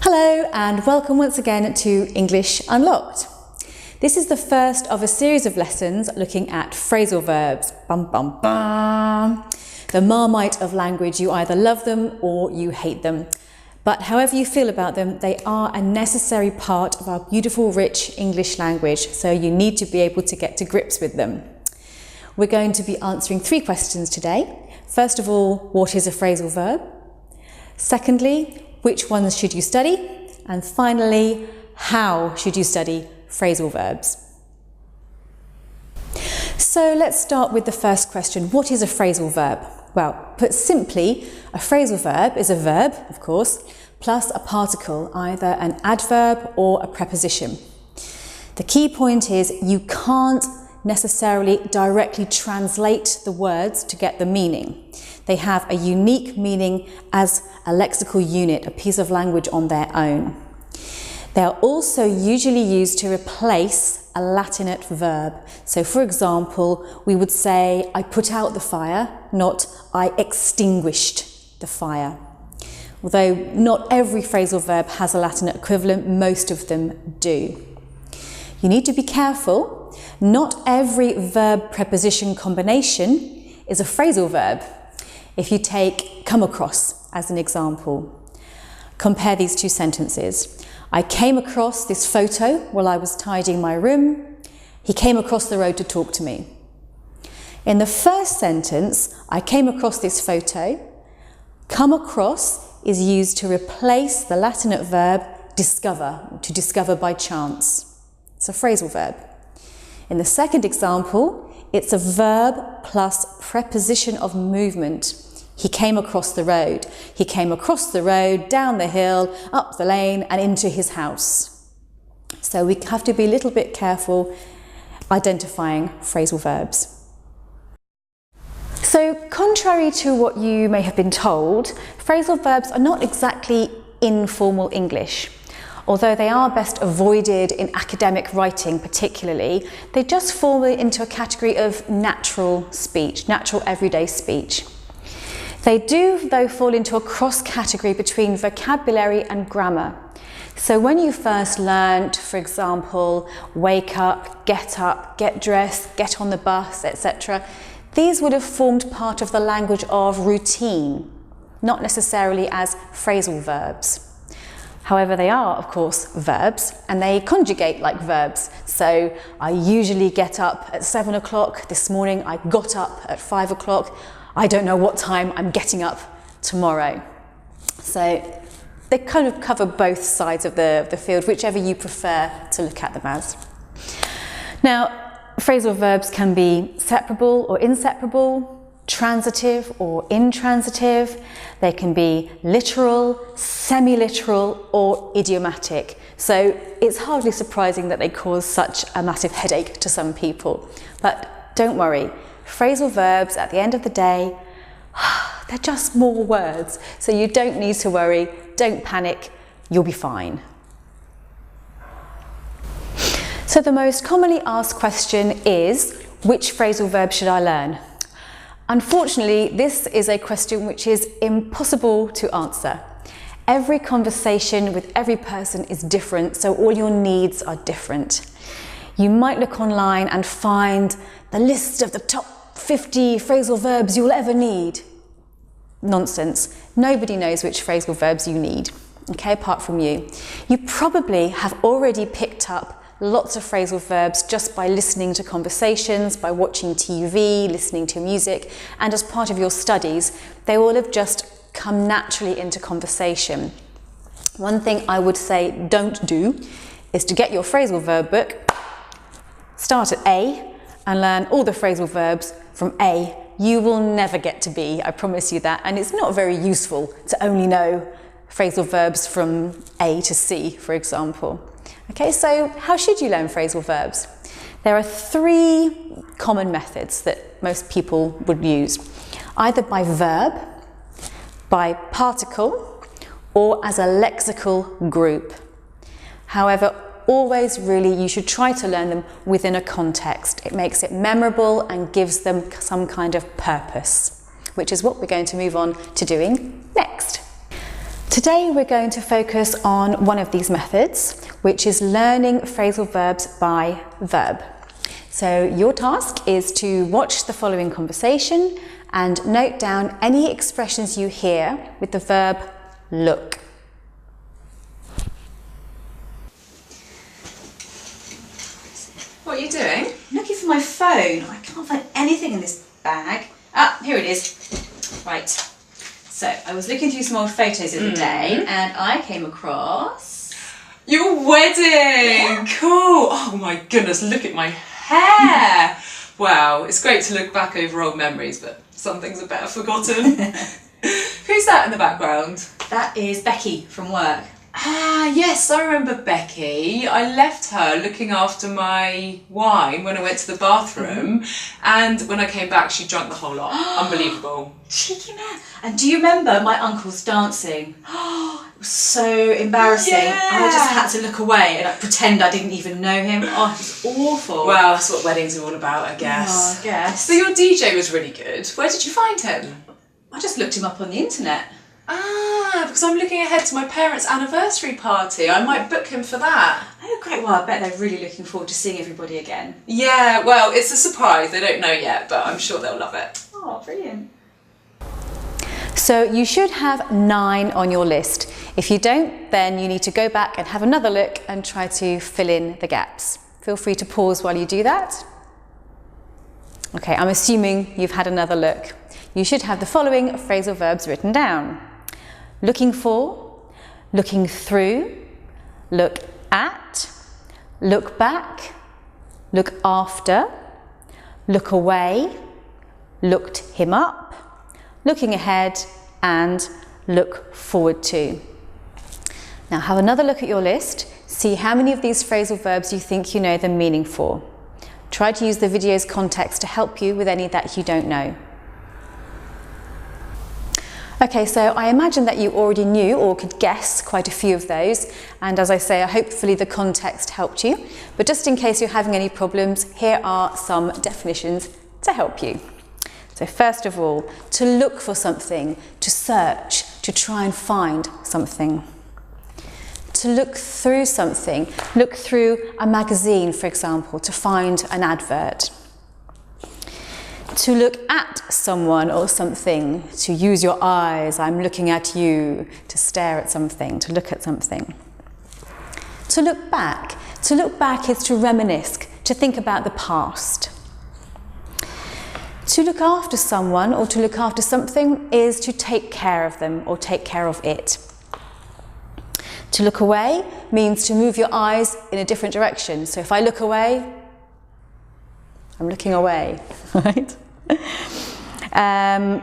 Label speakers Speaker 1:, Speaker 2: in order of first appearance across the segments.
Speaker 1: Hello and welcome once again to English Unlocked. This is the first of a series of lessons looking at phrasal verbs. Bum, bum, bum. The Marmite of language, you either love them or you hate them. But however you feel about them, they are a necessary part of our beautiful, rich English language, so you need to be able to get to grips with them. We're going to be answering 3 questions today. First of all, what is a phrasal verb? Secondly, which ones should you study? And finally, how should you study phrasal verbs? So let's start with the first question. What is a phrasal verb? Well, put simply, a phrasal verb is a verb, of course, plus a particle, either an adverb or a preposition. The key point is you can't necessarily directly translate the words to get the meaning. They have a unique meaning as a lexical unit, a piece of language on their own. They are also usually used to replace a Latinate verb. So for example, we would say, I put out the fire, not I extinguished the fire. Although not every phrasal verb has a Latinate equivalent, most of them do. You need to be careful. Not every verb preposition combination is a phrasal verb. If you take come across as an example, compare these 2 sentences. I came across this photo while I was tidying my room. He came across the road to talk to me. In the first sentence, I came across this photo. Come across is used to replace the Latinate verb discover, to discover by chance. It's a phrasal verb. In the second example, it's a verb plus preposition of movement. He came across the road. He came across the road, down the hill, up the lane and into his house. So we have to be a little bit careful identifying phrasal verbs. So contrary to what you may have been told, phrasal verbs are not exactly informal English. Although they are best avoided in academic writing particularly, they just fall into a category of natural speech, natural everyday speech. They do, though, fall into a cross-category between vocabulary and grammar. So when you first learnt, for example, wake up, get dressed, get on the bus, etc., these would have formed part of the language of routine, not necessarily as phrasal verbs. However, they are, of course, verbs, and they conjugate like verbs. So I usually get up at 7 o'clock. This morning I got up at 5 o'clock. I don't know what time I'm getting up tomorrow. So they kind of cover both sides of the field, whichever you prefer to look at them as. Now, phrasal verbs can be separable or inseparable, transitive or intransitive. They can be literal, semi-literal or idiomatic. So it's hardly surprising that they cause such a massive headache to some people. But don't worry, phrasal verbs at the end of the day, they're just more words. So you don't need to worry, don't panic, you'll be fine. So the most commonly asked question is, which phrasal verb should I learn? Unfortunately, this is a question which is impossible to answer. Every conversation with every person is different, so all your needs are different. You might look online and find the list of the top 50 phrasal verbs you'll ever need. Nonsense. Nobody knows which phrasal verbs you need, okay, apart from you. You probably have already picked up lots of phrasal verbs just by listening to conversations, by watching TV, listening to music, and as part of your studies, they all have just come naturally into conversation. One thing I would say don't do is to get your phrasal verb book, start at A, and learn all the phrasal verbs from A. You will never get to B, I promise you that, and it's not very useful to only know phrasal verbs from A to C, for example. Okay, so how should you learn phrasal verbs? There are 3 common methods that most people would use, either by verb, by particle, or as a lexical group. However, always really you should try to learn them within a context. It makes it memorable and gives them some kind of purpose, which is what we're going to move on to doing next. Today we're going to focus on one of these methods, which is learning phrasal verbs by verb. So your task is to watch the following conversation and note down any expressions you hear with the verb look.
Speaker 2: What are you doing?
Speaker 3: I'm looking for my phone. I can't find anything in this bag. Ah, here it is. Right. So I was looking through some old photos the other day and I came across...
Speaker 2: Your wedding!
Speaker 3: Yeah.
Speaker 2: Cool! Oh my goodness, look at my hair! Wow, it's great to look back over old memories, but some things are better forgotten. Who's that in the background?
Speaker 3: That is Becky from work.
Speaker 2: Ah, yes, I remember Becky. I left her looking after my wine when I went to the bathroom, and when I came back, she drank the whole lot. Unbelievable.
Speaker 3: Cheeky man. And do you remember my uncle's dancing? It was so embarrassing.
Speaker 2: Yeah.
Speaker 3: And I just had to look away and pretend I didn't even know him. Oh, it was awful.
Speaker 2: Well, that's what weddings are all about, I guess.
Speaker 3: Oh, I guess.
Speaker 2: So your DJ was really good. Where did you find him?
Speaker 3: I just looked him up on the internet.
Speaker 2: Ah, because I'm looking ahead to my parents' anniversary party. I might book him for that.
Speaker 3: Oh, great. Well, I bet they're really looking forward to seeing everybody again.
Speaker 2: Yeah, well, it's a surprise. They don't know yet, but I'm sure they'll love it.
Speaker 3: Oh, brilliant.
Speaker 1: So you should have 9 on your list. If you don't, then you need to go back and have another look and try to fill in the gaps. Feel free to pause while you do that. Okay, I'm assuming you've had another look. You should have the following phrasal verbs written down. Looking for, looking through, look at, look back, look after, look away, looked him up, looking ahead, and look forward to. Now have another look at your list. See how many of these phrasal verbs you think you know the meaning for. Try to use the video's context to help you with any that you don't know. Okay, so I imagine that you already knew or could guess quite a few of those, and as I say, hopefully the context helped you. But just in case you're having any problems, here are some definitions to help you. So first of all, to look for something, to search, to try and find something. To look through something, look through a magazine, for example, to find an advert. To look at someone or something, to use your eyes, I'm looking at you, to stare at something, to look at something. To look back is to reminisce, to think about the past. To look after someone or to look after something is to take care of them or take care of it. To look away means to move your eyes in a different direction. So if I look away, I'm looking away, right?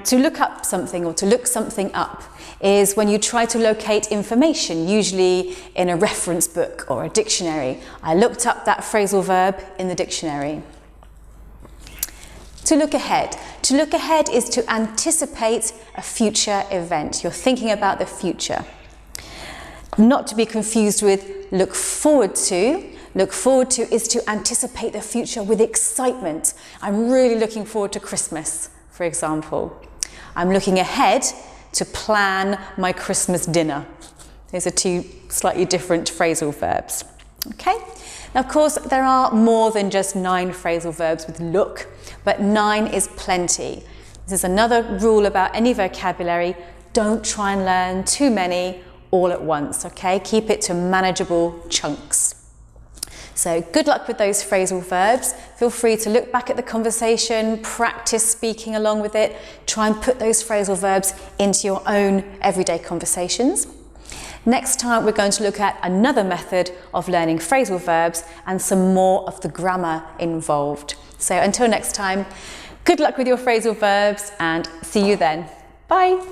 Speaker 1: To look up something or to look something up is when you try to locate information, usually in a reference book or a dictionary. I looked up that phrasal verb in the dictionary. To look ahead. To look ahead is to anticipate a future event. You're thinking about the future. Not to be confused with look forward to. Look forward to is to anticipate the future with excitement. I'm really looking forward to Christmas, for example. I'm looking ahead to plan my Christmas dinner. Those are 2 slightly different phrasal verbs. Okay? Now, of course, there are more than just 9 phrasal verbs with look, but 9 is plenty. This is another rule about any vocabulary. Don't try and learn too many all at once, okay? Keep it to manageable chunks. So good luck with those phrasal verbs. Feel free to look back at the conversation, practice speaking along with it, try and put those phrasal verbs into your own everyday conversations. Next time we're going to look at another method of learning phrasal verbs and some more of the grammar involved. So until next time, good luck with your phrasal verbs and see you then. Bye.